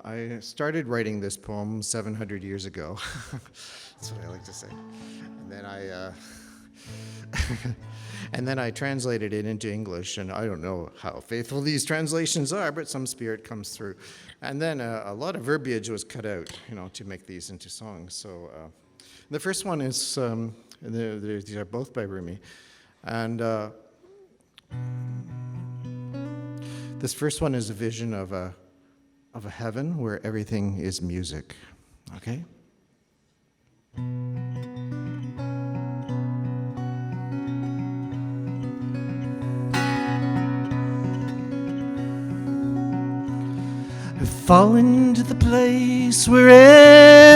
I started writing this poem 700 years ago. That's what I like to say. And then and then I translated it into English, and I don't know how faithful these translations are, but some spirit comes through. And then a lot of verbiage was cut out, to make these into songs. So the first one is, these are both by Rumi. And this first one is a vision of a heaven where everything is music. Okay? I've fallen to the place where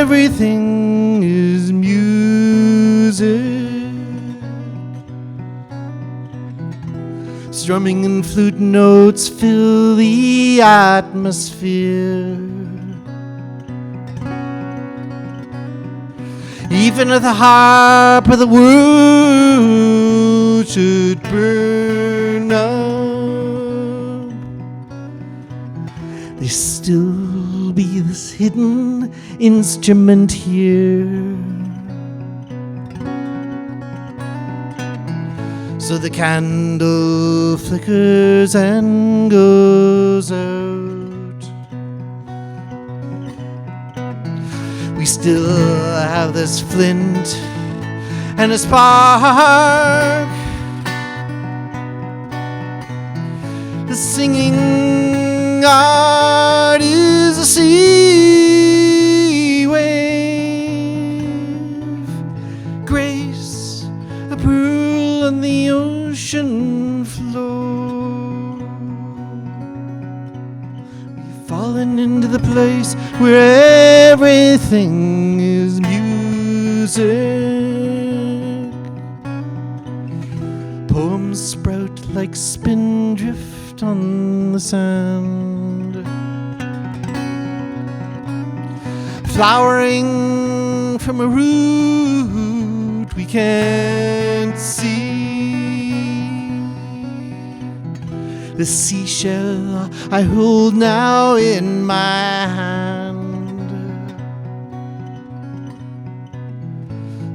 everything is music. Strumming and flute notes fill the atmosphere. Even if the harp of the world should burn up, there's still be this hidden instrument here. So the candle flickers and goes out. We still have this flint and a spark. The singing art is a sea wave. Grace, a pearl on the ocean floor. We've fallen into the place where everything is music. Poems sprout like spindrift on the sand, flowering from a root we can't see. The seashell I hold now in my hand.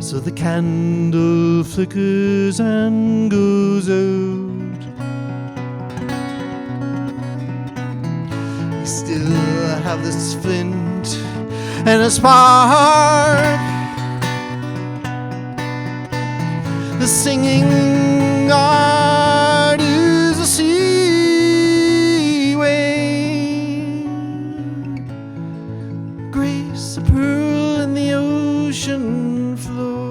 So the candle flickers and goes out. We still have this flint and a spark. The singing art is a sea wave. Grace, a pearl in the ocean floor.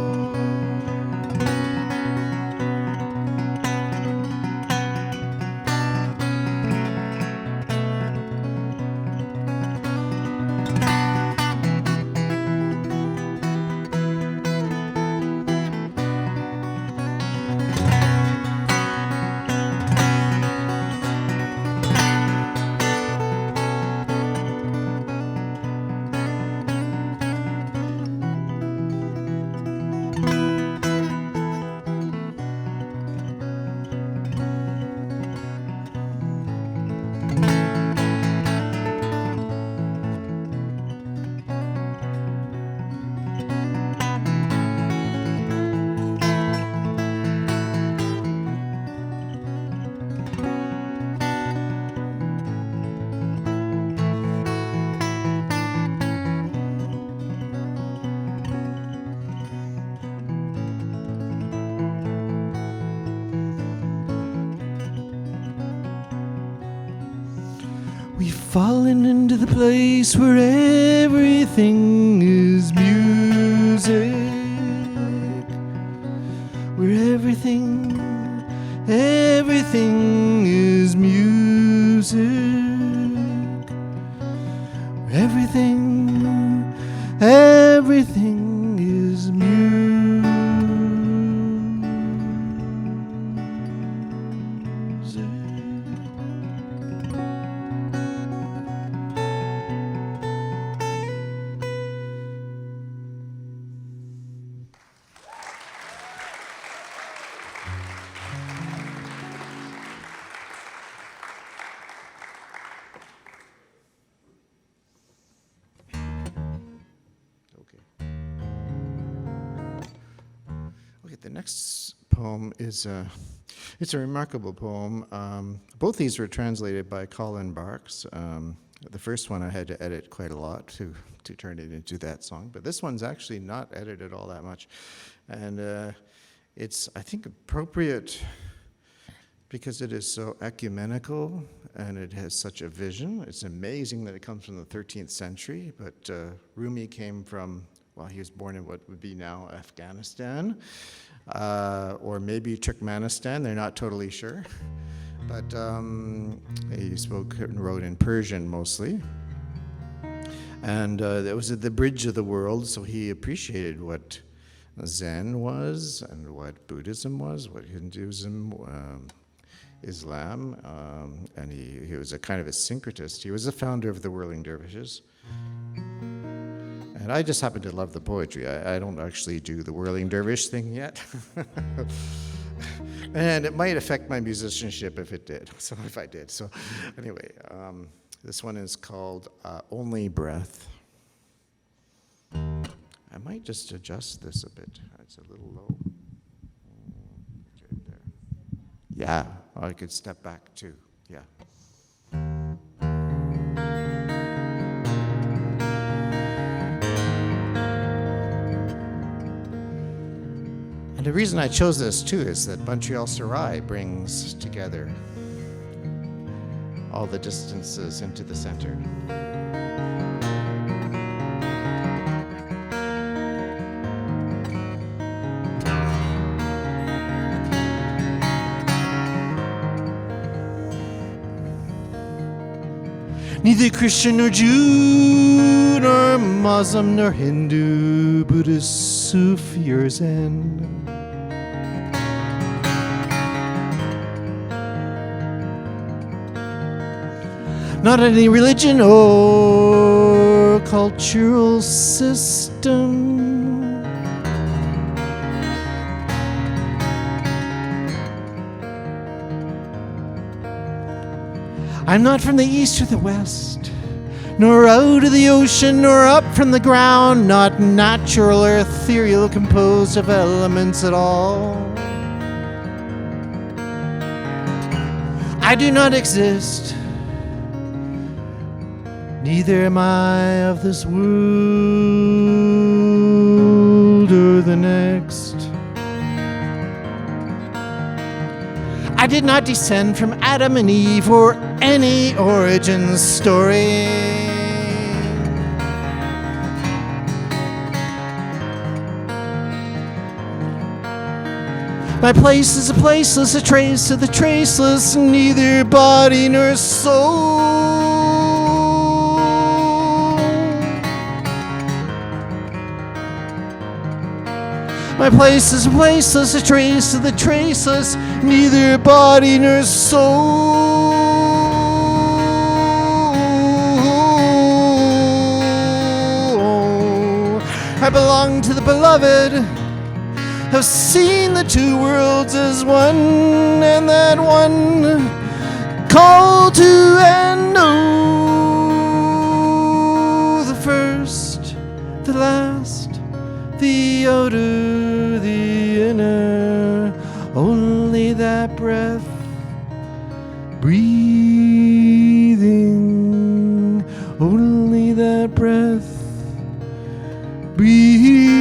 We've fallen into the place where everything is music. Where everything is music. Where everything is music. next poem is it's a remarkable poem. Both these were translated by Colin Barks. The first one I had to edit quite a lot to turn it into that song, but this one's actually not edited all that much. And it's, I think, appropriate because it is so ecumenical and it has such a vision. It's amazing that it comes from the 13th century, but Rumi came from, well, he was born in what would be now Afghanistan, or maybe Turkmenistan, they're not totally sure. But he spoke and wrote in Persian mostly. And it was at the bridge of the world, so he appreciated what Zen was and what Buddhism was, what Hinduism, Islam, and he was a kind of a syncretist. He was the founder of the Whirling Dervishes. And I just happen to love the poetry. I don't actually do the Whirling Dervish thing yet. And it might affect my musicianship if it did, so if I did. So anyway, this one is called Only Breath. I might just adjust this a bit. It's a little low. Okay, there. Yeah, I could step back too. Yeah. And the reason I chose this too is that Montreal Serai brings together all the distances into the center. Neither Christian nor Jew, nor Muslim nor Hindu, Buddhist, Sufi or Zen. Not any religion or cultural system. I'm not from the east or the west, nor out of the ocean, nor up from the ground, not natural or ethereal, composed of elements at all. I do not exist, neither am I of this world or the next. I did not descend from Adam and Eve or any origin story. My place is a placeless, a trace of the traceless, neither body nor soul. My place is placeless, a trace of the traceless, neither body nor soul. I belong to the beloved, have seen the two worlds as one, and that one called to and know the first, the last, the outer, the inner, only that breath, breathing, only that breath, breathing,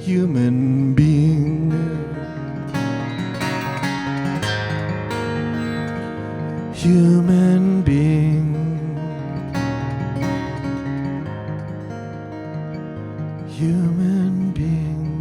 human being. Human being, human being.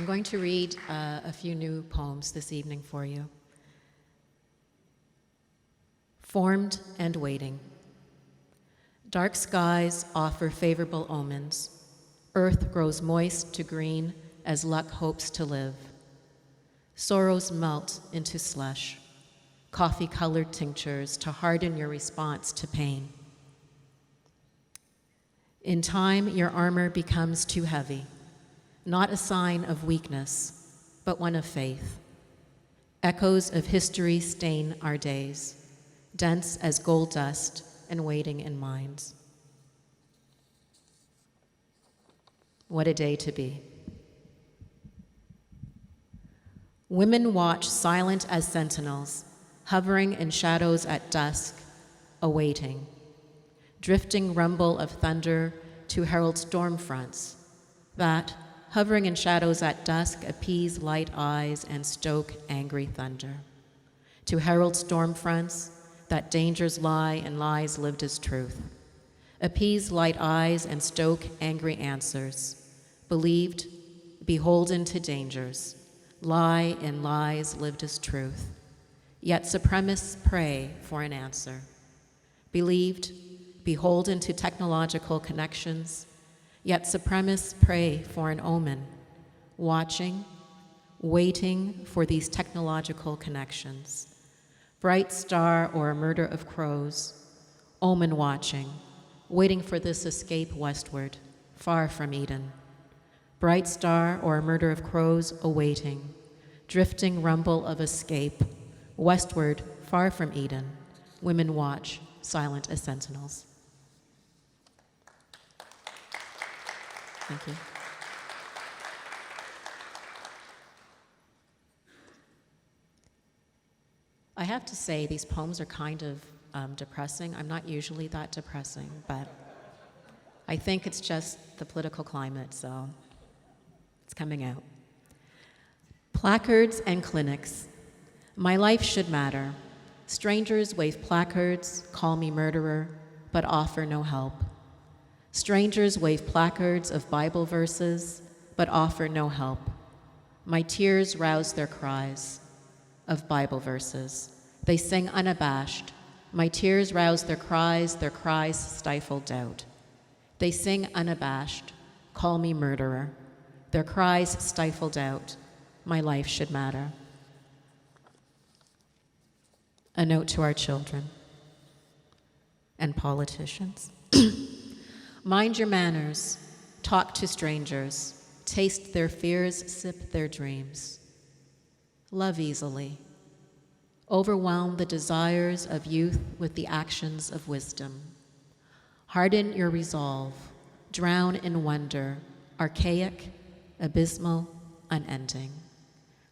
I'm going to read a few new poems this evening for you. Formed and waiting. Dark skies offer favorable omens. Earth grows moist to green as luck hopes to live. Sorrows melt into slush, coffee-colored tinctures to harden your response to pain. In time, your armor becomes too heavy, not a sign of weakness, but one of faith. Echoes of history stain our days, dense as gold dust and waiting in minds. What a day to be. Women watch silent as sentinels, hovering in shadows at dusk, awaiting. Drifting rumble of thunder to herald storm fronts that, hovering in shadows at dusk, appease light eyes and stoke angry thunder. To herald storm fronts that dangers lie and lies lived as truth. Appease light eyes and stoke angry answers. Believed, beholden to dangers. Lie in lies lived as truth. Yet supremacists pray for an answer. Believed, beholden to technological connections. Yet supremacists pray for an omen. Watching, waiting for these technological connections. Bright star or a murder of crows. Omen watching, waiting for this escape westward, far from Eden. Bright star or a murder of crows awaiting, drifting rumble of escape, westward, far from Eden, women watch, silent as sentinels. Thank you. I have to say, these poems are kind of depressing. I'm not usually that depressing, but I think it's just the political climate, so it's coming out. Placards and clinics. My life should matter. Strangers wave placards, call me murderer, but offer no help. Strangers wave placards of Bible verses, but offer no help. My tears rouse their cries of Bible verses. They sing unabashed. My tears rouse their cries stifle doubt. They sing unabashed, call me murderer. Their cries stifle doubt. My life should matter. A note to our children and politicians. Mind your manners, talk to strangers, taste their fears, sip their dreams. Love easily. Overwhelm the desires of youth with the actions of wisdom. Harden your resolve, drown in wonder, archaic, abysmal, unending.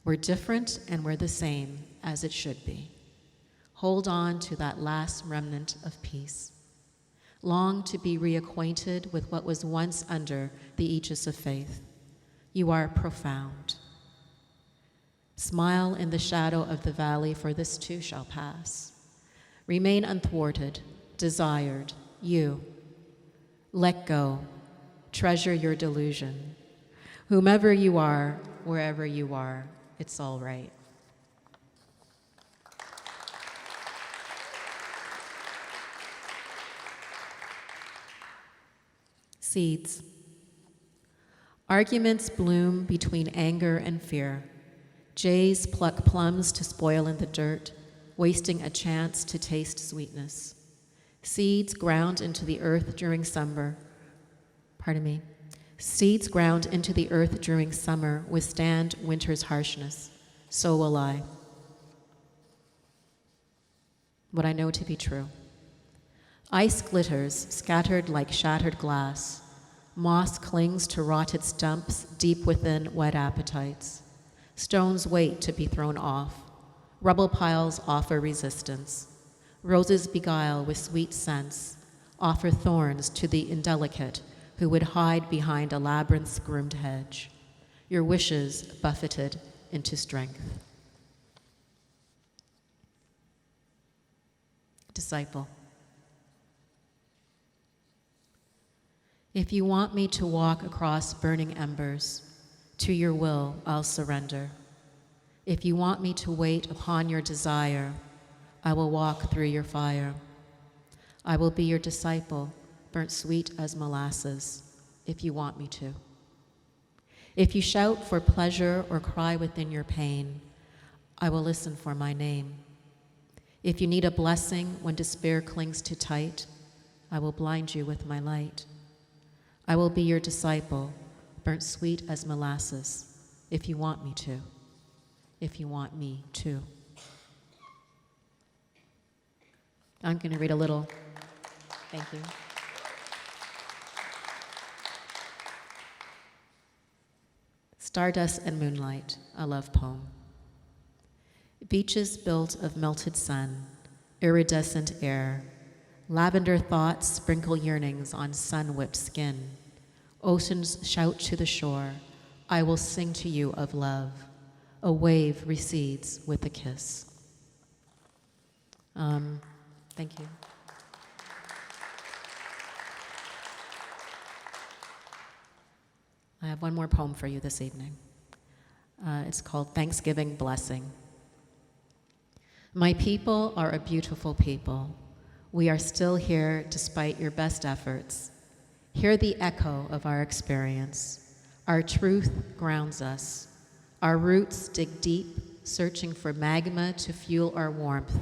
We're different and we're the same as it should be. Hold on to that last remnant of peace. Long to be reacquainted with what was once under the aegis of faith. You are profound. Smile in the shadow of the valley, for this too shall pass. Remain unthwarted, desired, you. Let go. Treasure your delusion. Whomever you are, wherever you are, it's all right. Seeds. Arguments bloom between anger and fear. Jays pluck plums to spoil in the dirt, wasting a chance to taste sweetness. Seeds ground into the earth during summer. Seeds ground into the earth during summer withstand winter's harshness. So will I. What I know to be true. Ice glitters, scattered like shattered glass. Moss clings to rotted stumps deep within wet appetites. Stones wait to be thrown off. Rubble piles offer resistance. Roses beguile with sweet scents, offer thorns to the indelicate who would hide behind a labyrinth's groomed hedge. Your wishes buffeted into strength. Disciple. If you want me to walk across burning embers, To your will, I'll surrender. If you want me to wait upon your desire, I will walk through your fire. I will be your disciple, burnt sweet as molasses, if you want me to. If you shout for pleasure or cry within your pain, I will listen for my name. If you need a blessing when despair clings too tight, I will blind you with my light. I will be your disciple, burnt sweet as molasses, if you want me to. If you want me to. I'm going to read a little. Thank you. Stardust and Moonlight, a love poem. Beaches built of melted sun, iridescent air, lavender thoughts sprinkle yearnings on sun-whipped skin. Oceans shout to the shore, I will sing to you of love. A wave recedes with a kiss. Thank you. I have one more poem for you this evening. It's called Thanksgiving Blessing. My people are a beautiful people. We are still here despite your best efforts. Hear the echo of our experience. Our truth grounds us. Our roots dig deep, searching for magma to fuel our warmth,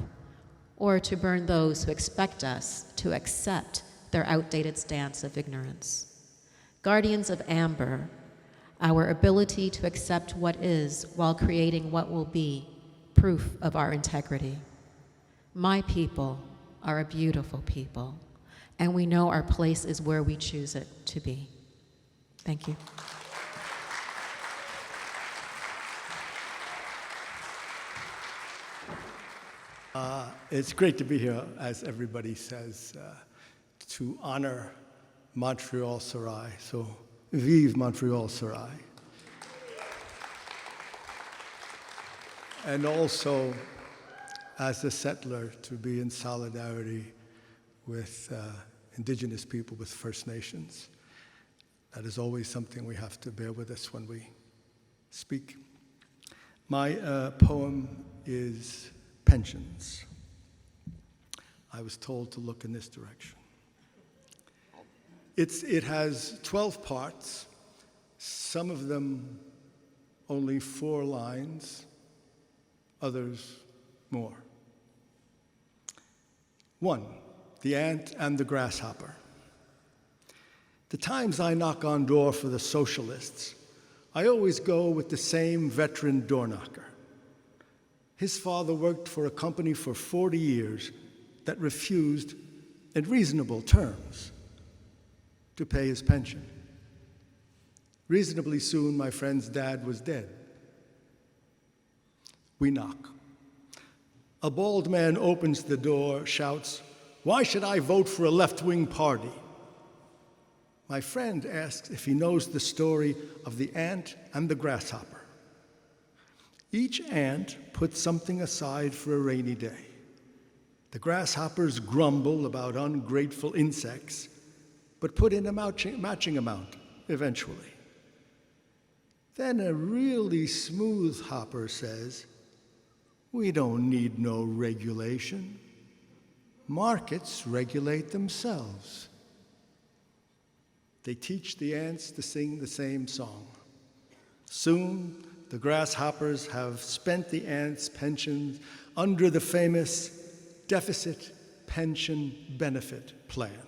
or to burn those who expect us to accept their outdated stance of ignorance. Guardians of amber, our ability to accept what is while creating what will be, proof of our integrity. My people are a beautiful people, and we know our place is where we choose it to be. Thank you. It's great to be here, as everybody says, to honor Montreal Serai. So, vive Montreal Serai. And also, as a settler, to be in solidarity with Indigenous people, with First Nations. That is always something we have to bear with us when we speak. My poem is Pensions. I was told to look in this direction. It has 12 parts, some of them only 4 lines, others more. 1, the ant and the grasshopper. The times I knock on door for the socialists, I always go with the same veteran door knocker. His father worked for a company for 40 years that refused, in reasonable terms, to pay his pension. Reasonably soon, my friend's dad was dead. We knock. A bald man opens the door, shouts, "Why should I vote for a left-wing party?" My friend asks if he knows the story of the ant and the grasshopper. Each ant puts something aside for a rainy day. The grasshoppers grumble about ungrateful insects, but put in a matching amount eventually. Then a really smooth hopper says, "We don't need no regulation. Markets regulate themselves." They teach the ants to sing the same song. Soon, the grasshoppers have spent the ants' pensions under the famous deficit pension benefit plan.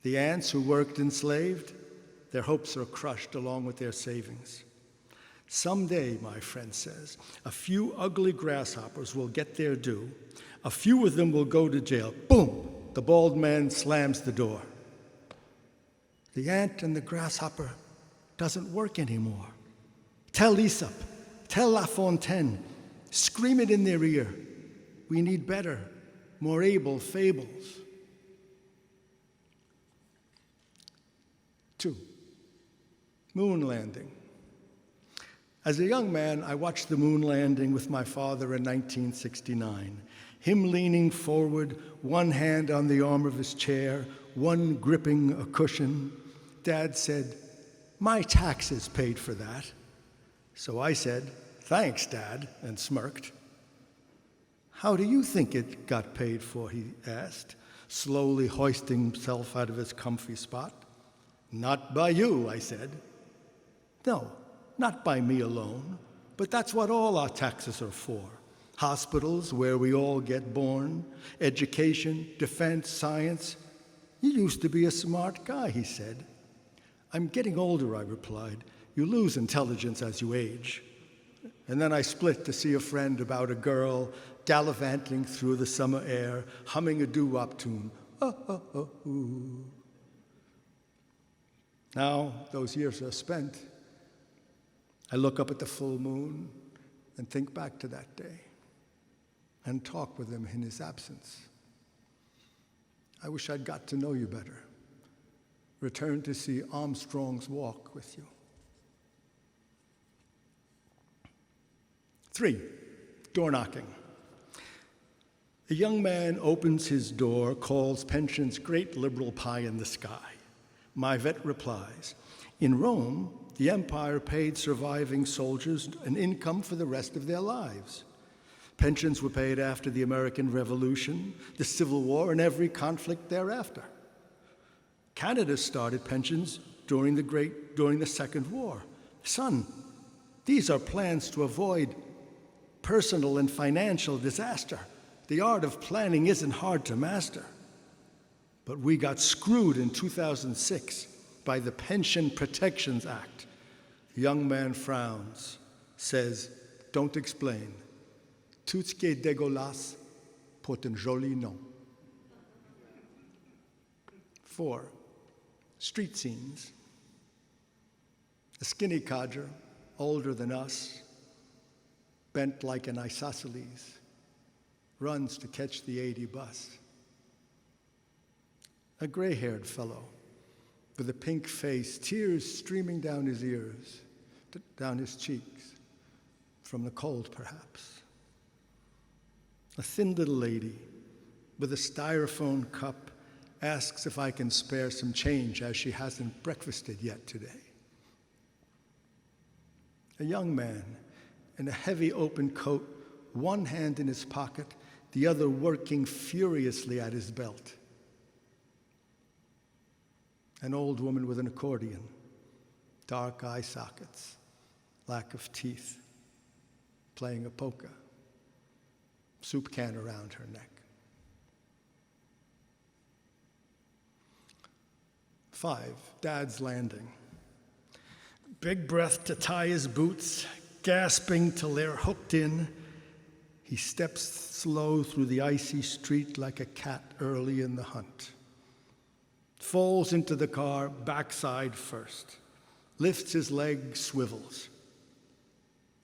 The ants who worked enslaved, their hopes are crushed along with their savings. Someday, my friend says, a few ugly grasshoppers will get their due. A few of them will go to jail. Boom! The bald man slams the door. The ant and the grasshopper doesn't work anymore. Tell Aesop, tell La Fontaine, scream it in their ear. We need better, more able fables. 2, moon landing. As a young man, I watched the moon landing with my father in 1969. Him leaning forward, one hand on the arm of his chair, one gripping a cushion. Dad said, My taxes paid for that. So I said, "Thanks, Dad," and smirked. "How do you think it got paid for?" he asked, slowly hoisting himself out of his comfy spot. "Not by you," I said. "No, not by me alone, but that's what all our taxes are for. Hospitals where we all get born, education, defense, science. You used to be a smart guy," he said. "I'm getting older," I replied. "You lose intelligence as you age." And then I split to see a friend about a girl gallivanting through the summer air, humming a doo-wop tune. Oh, oh, oh, ooh. Now those years are spent. I look up at the full moon and think back to that day and talk with him in his absence. I wish I'd got to know you better. Return to see Armstrong's Walk with you. 3, door knocking. A young man opens his door, calls pension's great liberal pie in the sky. My vet replies, "In Rome, the empire paid surviving soldiers an income for the rest of their lives. Pensions were paid after the American Revolution, the Civil War, and every conflict thereafter. Canada started pensions during the Second War. Son, these are plans to avoid personal and financial disaster. The art of planning isn't hard to master. But we got screwed in 2006 by the Pension Protections Act." The young man frowns, says, "Don't explain. Tout ce qui est dégueulasse porte un joli nom." 4, street scenes. A skinny codger, older than us, bent like an isosceles, runs to catch the 80 bus. A gray-haired fellow with a pink face, tears streaming down his ears, down his cheeks, from the cold perhaps. A thin little lady with a styrofoam cup asks if I can spare some change as she hasn't breakfasted yet today. A young man in a heavy open coat, one hand in his pocket, the other working furiously at his belt. An old woman with an accordion, dark eye sockets, lack of teeth, playing a polka, soup can around her neck. 5, Dad's landing. Big breath to tie his boots, gasping till they're hooked in. He steps slow through the icy street like a cat early in the hunt. Falls into the car, backside first. Lifts his leg, swivels.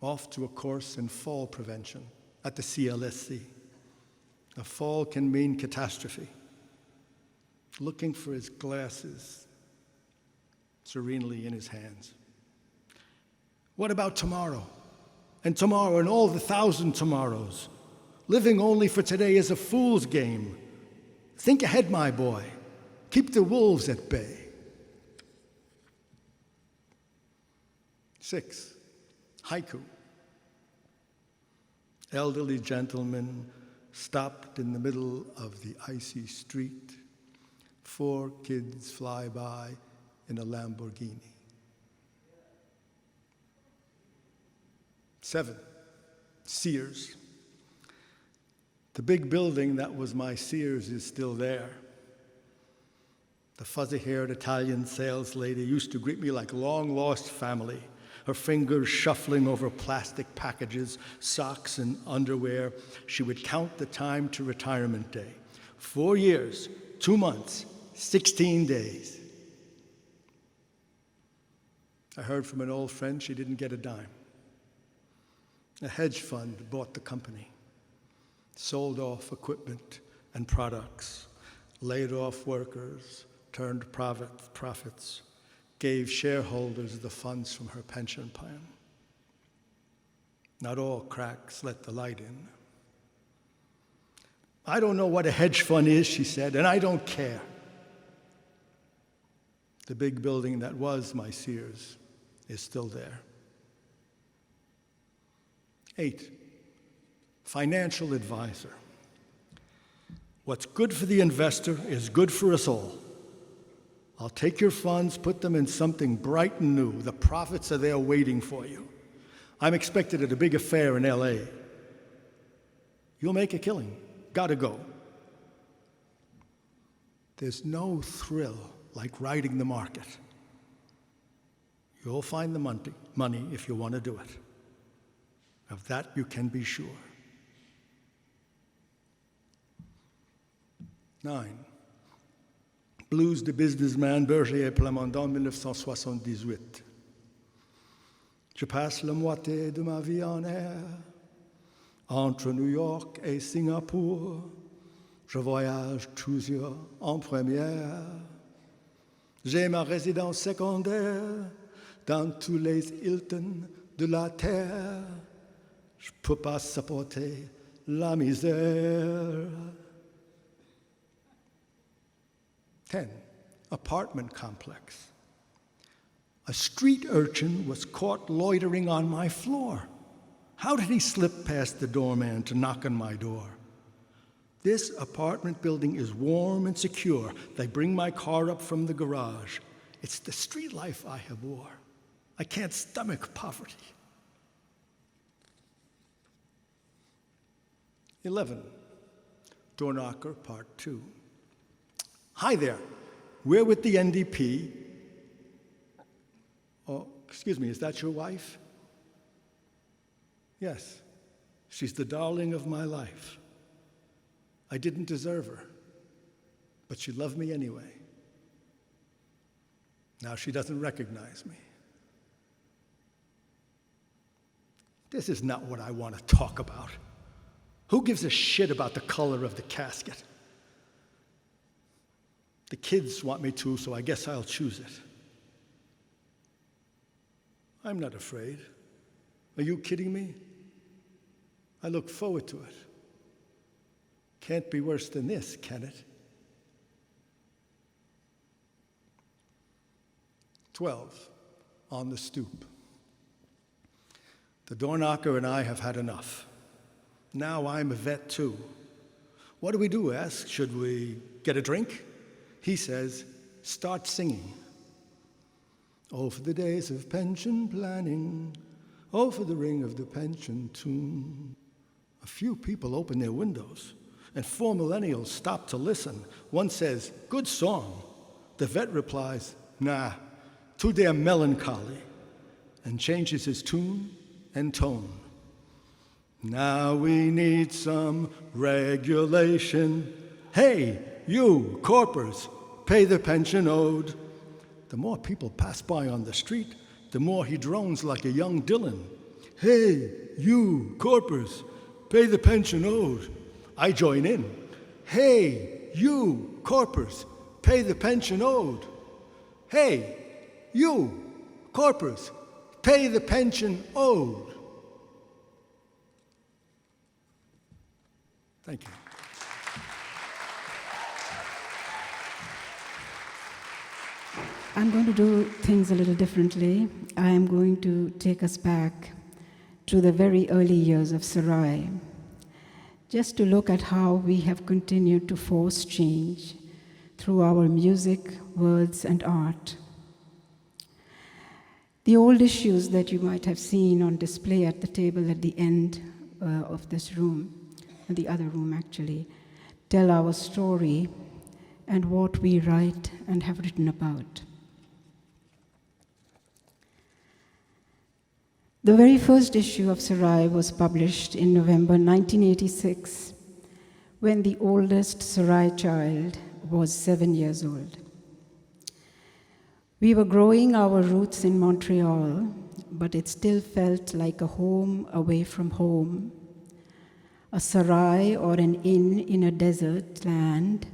Off to a course in fall prevention at the CLSC. A fall can mean catastrophe. Looking for his glasses serenely in his hands. What about tomorrow? And tomorrow and all the 1,000 tomorrows. Living only for today is a fool's game. Think ahead, my boy. Keep the wolves at bay. 6, haiku. Elderly gentleman stopped in the middle of the icy street. 4 kids fly by in a Lamborghini. 7, Sears. The big building that was my Sears is still there. The fuzzy-haired Italian sales lady used to greet me like long-lost family, her fingers shuffling over plastic packages, socks and underwear. She would count the time to retirement day. 4 years, 2 months, 16 days. I heard from an old friend she didn't get a dime. A hedge fund bought the company, sold off equipment and products, laid off workers, turned profits, gave shareholders the funds from her pension plan. Not all cracks let the light in. "I don't know what a hedge fund is," she said, "and I don't care. The big building that was my Sears is still there. 8, financial advisor. What's good for the investor is good for us all. I'll take your funds, put them in something bright and new. The profits are there waiting for you. I'm expected at a big affair in LA. You'll make a killing. Gotta go. There's no thrill like riding the market. You'll find the money if you want to do it. Of that you can be sure. 9. Blues de businessman Berger et Plamondon, 1978. Je passe la moitié de ma vie en air, entre New York et Singapour. Je voyage toujours en première. J'ai ma résidence secondaire dans tous les Hilton de la terre. Je ne peux pas supporter la misère. 10, apartment complex. A street urchin was caught loitering on my floor. How did he slip past the doorman to knock on my door? This apartment building is warm and secure. They bring my car up from the garage. It's the street life I abhor. I can't stomach poverty. 11, door knocker, part 2. Hi there, we're with the NDP. Oh, excuse me, is that your wife? Yes, she's the darling of my life. I didn't deserve her, but she loved me anyway. Now she doesn't recognize me. This is not what I want to talk about. Who gives a shit about the color of the casket? The kids want me to, so I guess I'll choose it. I'm not afraid. Are you kidding me? I look forward to it. Can't be worse than this, can it? 12, on the stoop. The door knocker and I have had enough. Now I'm a vet too. What do we do, ask? Should we get a drink? He says, start singing. Oh, for the days of pension planning. Oh, for the ring of the pension tune. A few people open their windows, and 4 millennials stop to listen. One says, good song. The vet replies, nah, too damn melancholy, and changes his tune and tone. Now we need some regulation. Hey, you, corpers, pay the pension owed. The more people pass by on the street, the more he drones like a young Dylan. Hey, you, corpers, pay the pension owed. I join in. Hey, you, corpers, pay the pension owed. Hey, you, corpers, pay the pension owed. Thank you. I'm going to do things a little differently. I am going to take us back to the very early years of Serai, just to look at how we have continued to force change through our music, words, and art. The old issues that you might have seen on display at the table at the end of this room, the other room actually, tell our story and what we write and have written about. The very first issue of Serai was published in November 1986, when the oldest Serai child was 7 years old. We were growing our roots in Montreal, but it still felt like a home away from home, a Serai or an inn in a desert land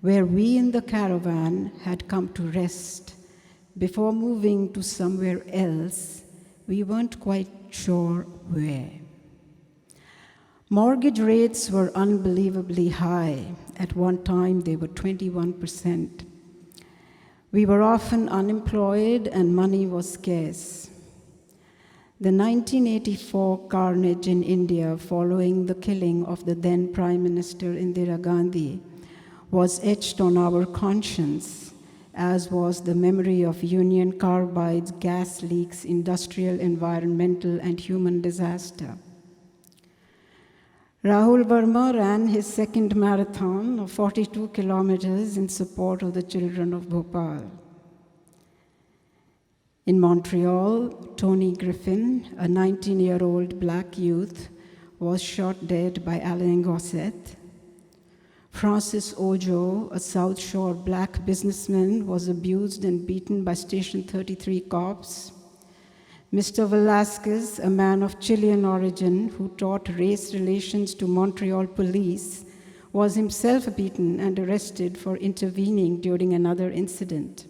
where we in the caravan had come to rest before moving to somewhere else. We weren't quite sure where. Mortgage rates were unbelievably high. At one time, they were 21%. We were often unemployed and money was scarce. The 1984 carnage in India following the killing of the then Prime Minister Indira Gandhi was etched on our conscience, as was the memory of Union Carbide's gas leaks, industrial, environmental, and human disaster. Rahul Verma ran his second marathon of 42 kilometers in support of the children of Bhopal. In Montreal, Tony Griffin, a 19-year-old black youth, was shot dead by Alain Gosset. Francis Ojo, a South Shore black businessman, was abused and beaten by Station 33 cops. Mr. Velasquez, a man of Chilean origin who taught race relations to Montreal police, was himself beaten and arrested for intervening during another incident.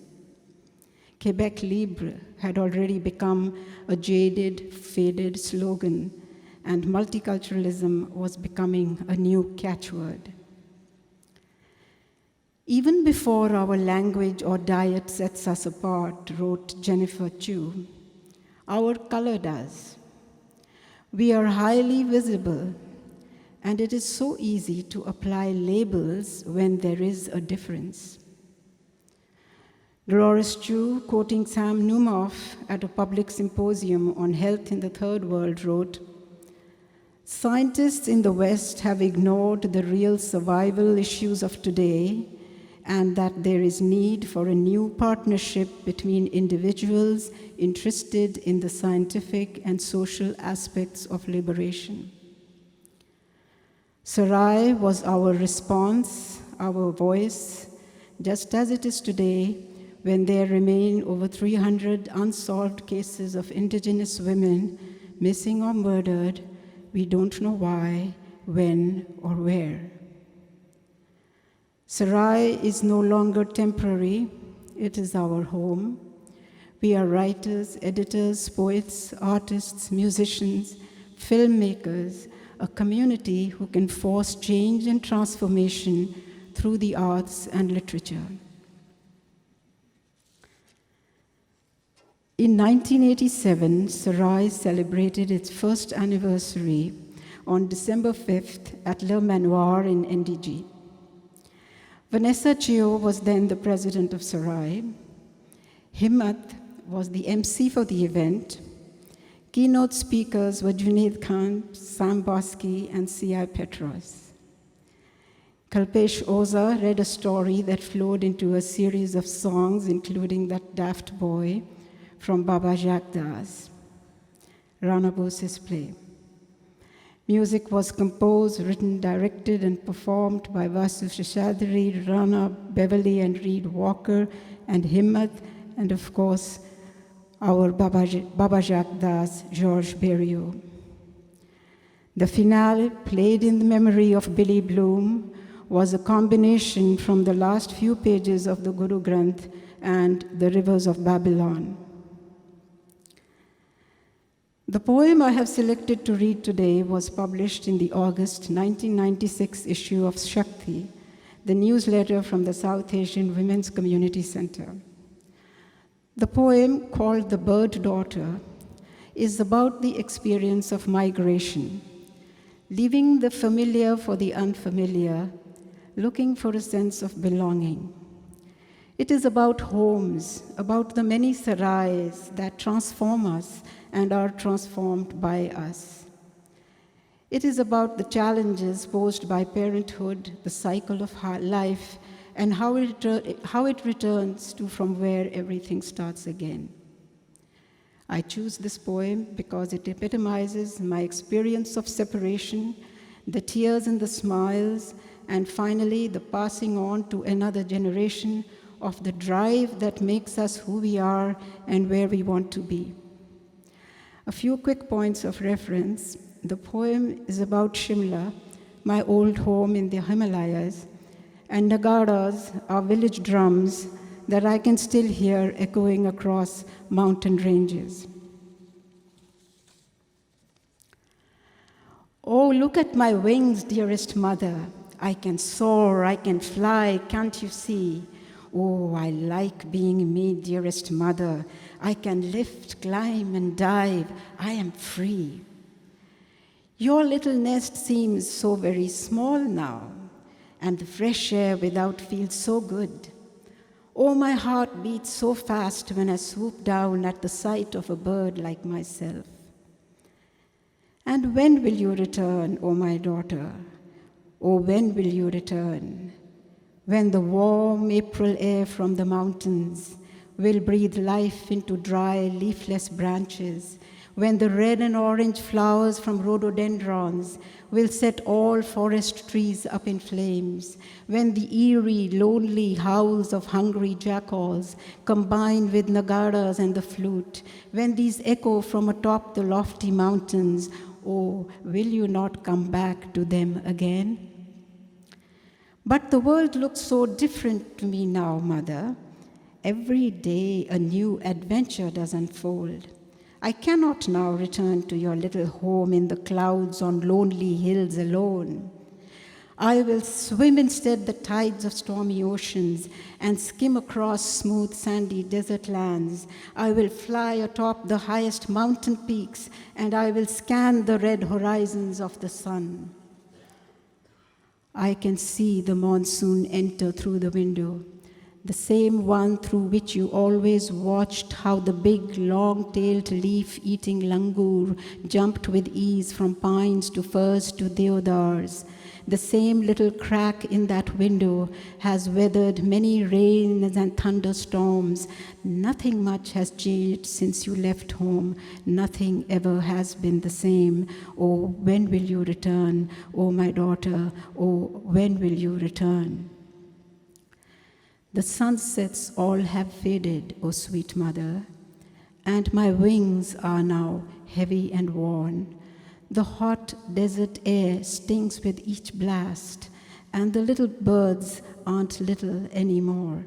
Quebec Libre had already become a jaded, faded slogan, and multiculturalism was becoming a new catchword. Even before our language or diet sets us apart, wrote Jennifer Chu, our color does. We are highly visible, and it is so easy to apply labels when there is a difference. Dolores Chu, quoting Sam Newhoff at a public symposium on health in the Third World, wrote, "Scientists in the West have ignored the real survival issues of today, and that there is need for a new partnership between individuals interested in the scientific and social aspects of liberation." Serai was our response, our voice, just as it is today, when there remain over 300 unsolved cases of indigenous women missing or murdered. We don't know why, when, or where. Serai is no longer temporary, it is our home. We are writers, editors, poets, artists, musicians, filmmakers, a community who can force change and transformation through the arts and literature. In 1987, Serai celebrated its first anniversary on December 5th at Le Manoir in NDG. Vanessa Chio was then the president of Serai. Himmat was the MC for the event. Keynote speakers were Junaid Khan, Sam Bosky, and C.I. Petros. Kalpesh Oza read a story that flowed into a series of songs, including That Daft Boy from Baba Jacques Das, Rana Bose's play. Music was composed, written, directed, and performed by Vasu Sheshadri, Rana, Beverly and Reed Walker, and Himmat, and of course, our Baba Jacques Das, Georges Berriot. The finale, played in the memory of Billy Bloom, was a combination from the last few pages of the Guru Granth and The Rivers of Babylon. The poem I have selected to read today was published in the August 1996 issue of Shakti, the newsletter from the South Asian Women's Community Center. The poem, called The Bird Daughter, is about the experience of migration, leaving the familiar for the unfamiliar, looking for a sense of belonging. It is about homes, about the many sarais that transform us and are transformed by us. It is about the challenges posed by parenthood, the cycle of life, and how it returns to from where everything starts again. I choose this poem because it epitomizes my experience of separation, the tears and the smiles, and finally the passing on to another generation of the drive that makes us who we are and where we want to be. A few quick points of reference. The poem is about Shimla, my old home in the Himalayas, and Nagaras are village drums that I can still hear echoing across mountain ranges. Oh, look at my wings, dearest mother. I can soar, I can fly, can't you see? Oh, I like being me, dearest mother. I can lift, climb, and dive. I am free. Your little nest seems so very small now, and the fresh air without feels so good. Oh, my heart beats so fast when I swoop down at the sight of a bird like myself. And when will you return, oh my daughter? Oh, when will you return? When the warm April air from the mountains will breathe life into dry, leafless branches, when the red and orange flowers from rhododendrons will set all forest trees up in flames, when the eerie, lonely howls of hungry jackals combine with nagaras and the flute, when these echo from atop the lofty mountains, oh, will you not come back to them again? But the world looks so different to me now, Mother. Every day a new adventure does unfold. I cannot now return to your little home in the clouds on lonely hills alone. I will swim instead the tides of stormy oceans and skim across smooth sandy desert lands. I will fly atop the highest mountain peaks and I will scan the red horizons of the sun. I can see the monsoon enter through the window, the same one through which you always watched how the big, long-tailed leaf-eating langur jumped with ease from pines to firs to deodars. The same little crack in that window has weathered many rains and thunderstorms. Nothing much has changed since you left home. Nothing ever has been the same. Oh, when will you return? Oh, my daughter, oh, when will you return? The sunsets all have faded, O sweet mother, and my wings are now heavy and worn. The hot desert air stings with each blast, and the little birds aren't little anymore.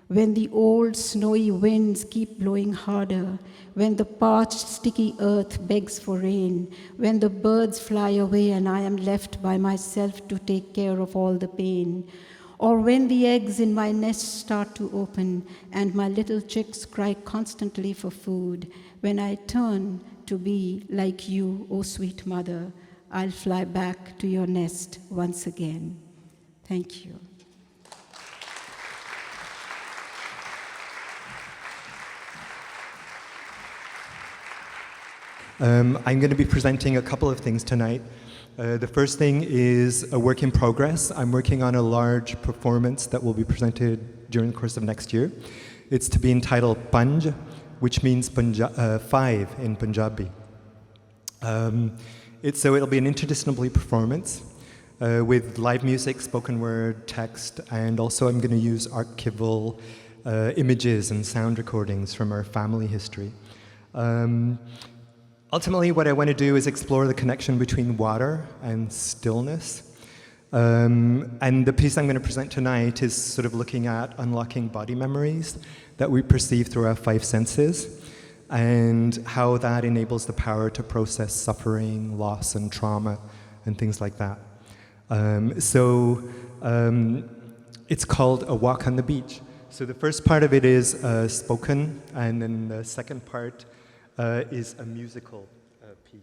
When the old snowy winds keep blowing harder, when the parched sticky earth begs for rain, when the birds fly away and I am left by myself to take care of all the pain, or when the eggs in my nest start to open and my little chicks cry constantly for food, when I turn to be like you, O sweet mother, I'll fly back to your nest once again. Thank you. I'm going to be presenting a couple of things tonight. The first thing is a work in progress. I'm working on a large performance that will be presented during the course of next year. It's to be entitled Panj, which means five in Punjabi. It'll be an interdisciplinary performance with live music, spoken word, text, and also I'm going to use archival images and sound recordings from our family history. Ultimately, what I want to do is explore the connection between water and stillness. And the piece I'm going to present tonight is sort of looking at unlocking body memories that we perceive through our five senses and how that enables the power to process suffering, loss, and trauma, and things like that. It's called A Walk on the Beach. So the first part of it is spoken, and then the second part is a musical piece.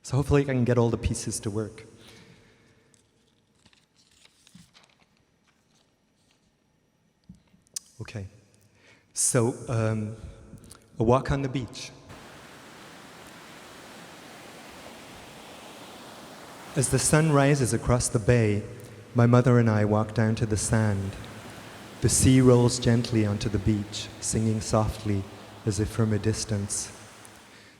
So hopefully I can get all the pieces to work. Okay, so A Walk on the Beach. As the sun rises across the bay, my mother and I walk down to the sand. The sea rolls gently onto the beach, singing softly as if from a distance.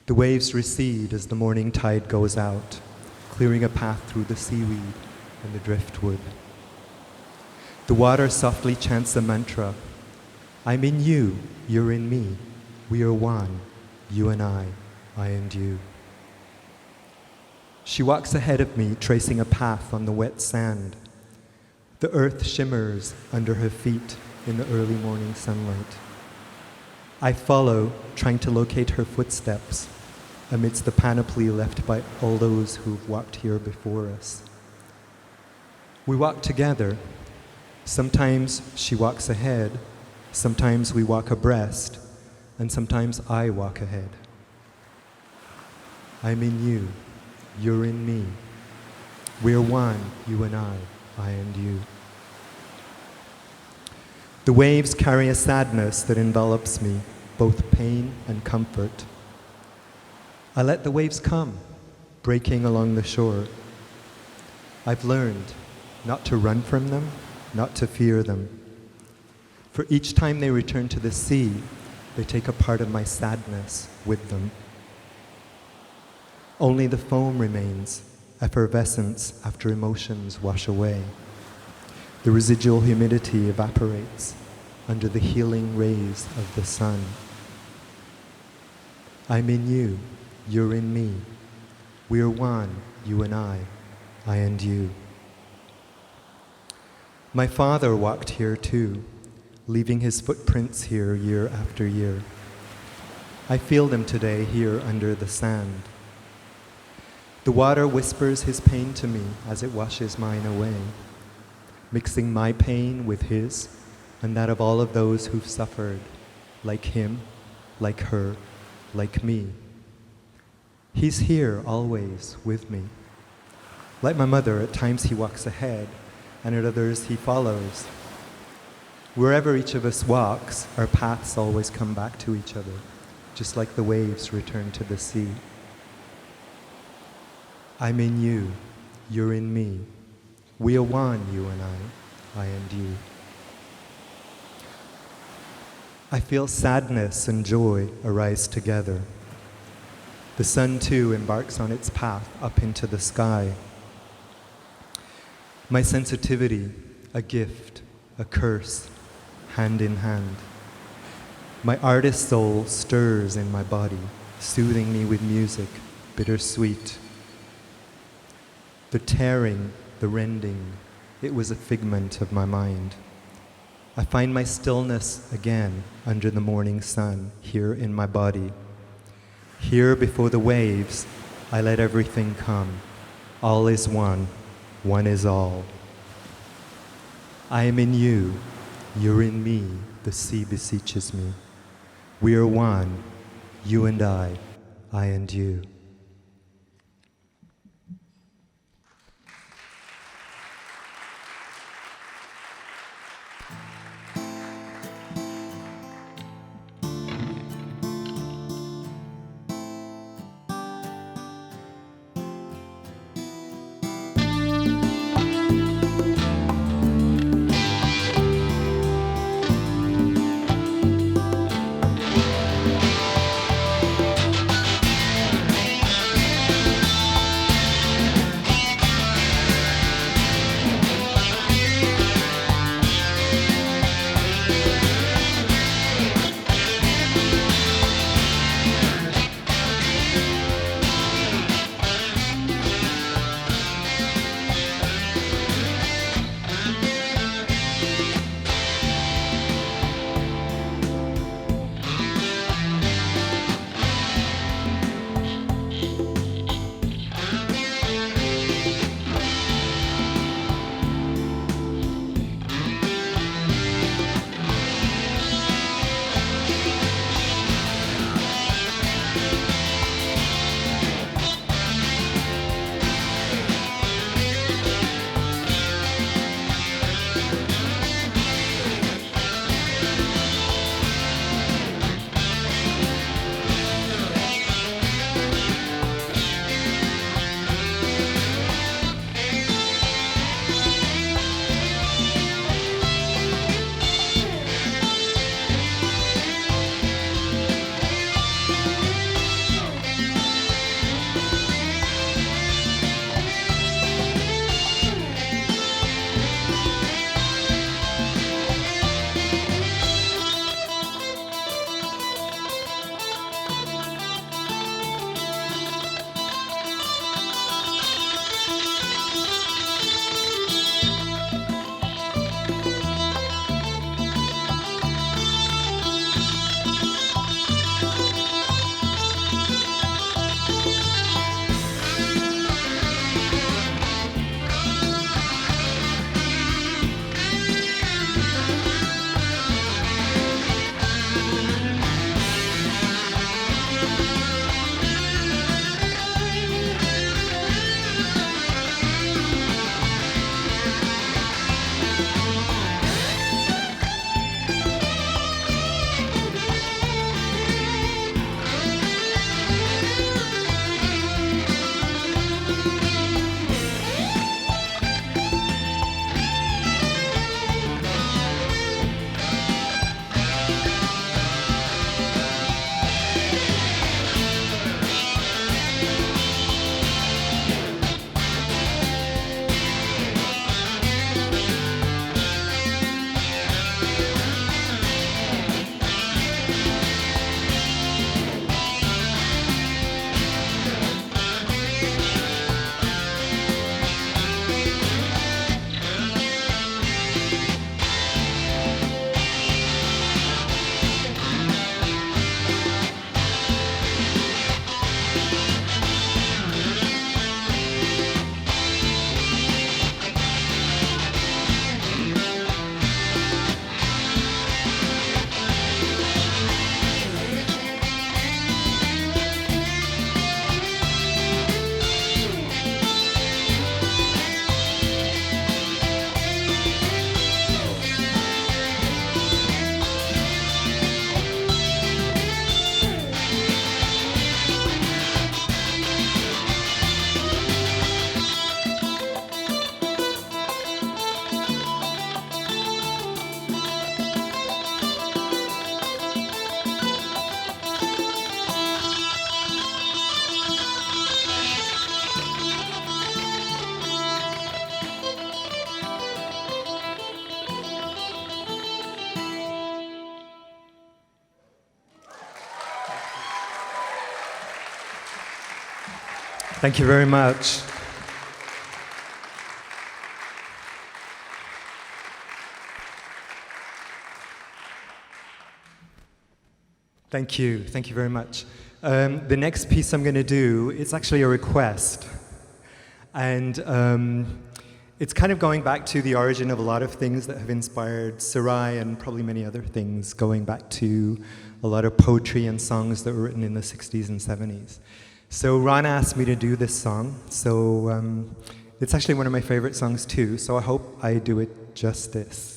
The waves recede as the morning tide goes out, clearing a path through the seaweed and the driftwood. The water softly chants a mantra. I'm in you, you're in me. We are one, you and I and you. She walks ahead of me, tracing a path on the wet sand. The earth shimmers under her feet in the early morning sunlight. I follow, trying to locate her footsteps amidst the panoply left by all those who've walked here before us. We walk together, Sometimes she walks ahead, sometimes we walk abreast, and sometimes I walk ahead. I'm in you, you're in me. We're one, you and I and you. The waves carry a sadness that envelops me, both pain and comfort. I let the waves come, breaking along the shore. I've learned not to run from them, not to fear them. For each time they return to the sea, they take a part of my sadness with them. Only the foam remains, effervescence after emotions wash away. The residual humidity evaporates under the healing rays of the sun. I'm in you, you're in me. We're one, you and I and you. My father walked here too, leaving his footprints here year after year. I feel them today here under the sand. The water whispers his pain to me as it washes mine away, mixing my pain with his and that of all of those who've suffered, like him, like her, like me. He's here always with me. Like my mother, at times he walks ahead, and at others he follows. Wherever each of us walks, our paths always come back to each other, just like the waves return to the sea. I'm in you, you're in me. We are one, you and I and you. I feel sadness and joy arise together. The sun too embarks on its path up into the sky. My sensitivity, a gift, a curse, hand in hand. My artist soul stirs in my body, soothing me with music, bittersweet. The tearing, the rending, it was a figment of my mind. I find my stillness again under the morning sun, here in my body. Here before the waves, I let everything come. All is one, one is all. I am in you, you're in me, the sea beseeches me. We are one, you and I and you. Thank you very much. Thank you. Thank you very much. The next piece I'm going to do, it's actually a request. And it's kind of going back to the origin of a lot of things that have inspired Serai and probably many other things, going back to a lot of poetry and songs that were written in the 60s and 70s. So Ron asked me to do this song. So it's actually one of my favorite songs too, so I hope I do it justice.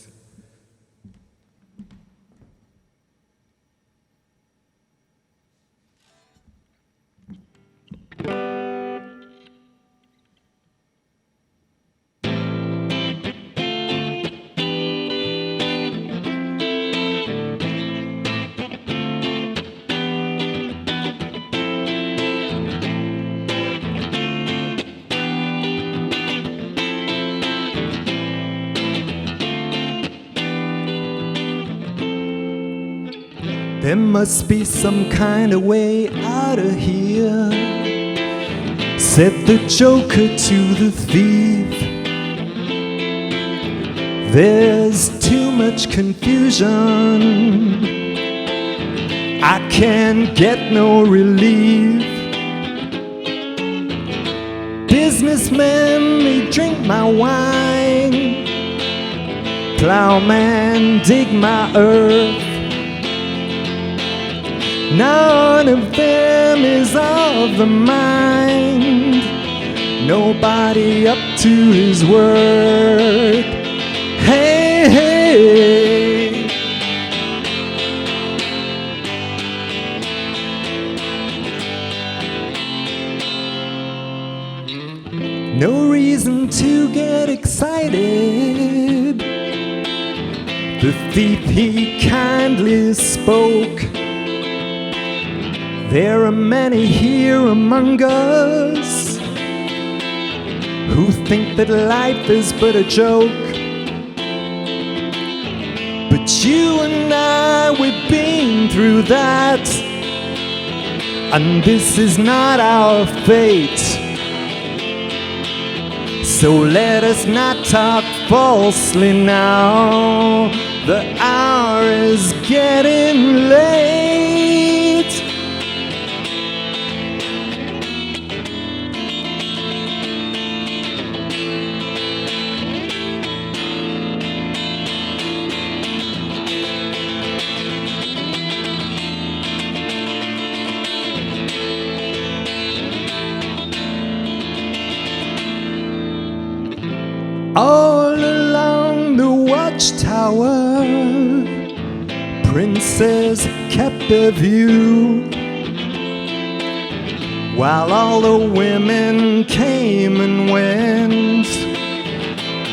There must be some kind of way out of here, said the joker to the thief. There's too much confusion, I can't get no relief. Businessmen, they drink my wine, plowman, dig my earth. None of them is of the mind, nobody up to his word. Hey, hey. No reason to get excited. The thief, he kindly spoke. There are many here among us who think that life is but a joke. But you and I, we've been through that, and this is not our fate. So let us not talk falsely now, the hour is getting late. All along the watchtower, princes kept their view, while all the women came and went,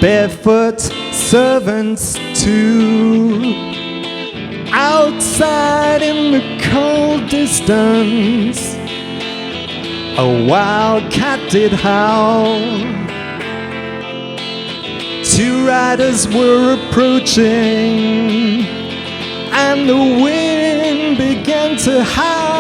barefoot servants too. Outside in the cold distance, a wild cat did howl. Two riders were approaching, and the wind began to howl.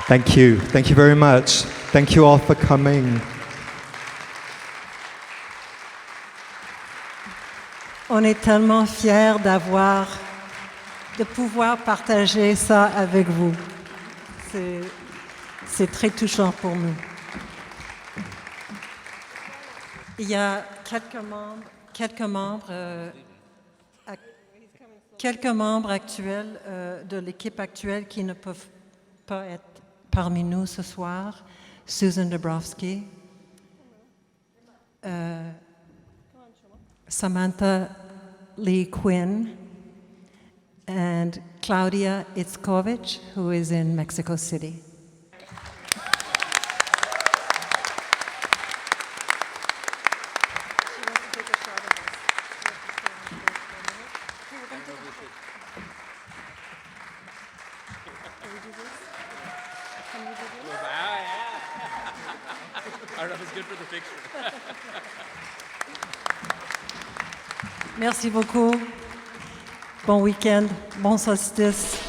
Thank you. Thank you very much. Thank you all for coming. On est tellement fiers de pouvoir partager ça avec vous. C'est très touchant pour nous. Il y a quelques membres actuels de l'équipe actuelle qui ne peuvent pas être parmi nous ce soir. Susan Dabrowski, Samantha Lee Quinn, and Claudia Itzkovich, who is in Mexico City. Merci beaucoup. Bon week-end, bon solstice.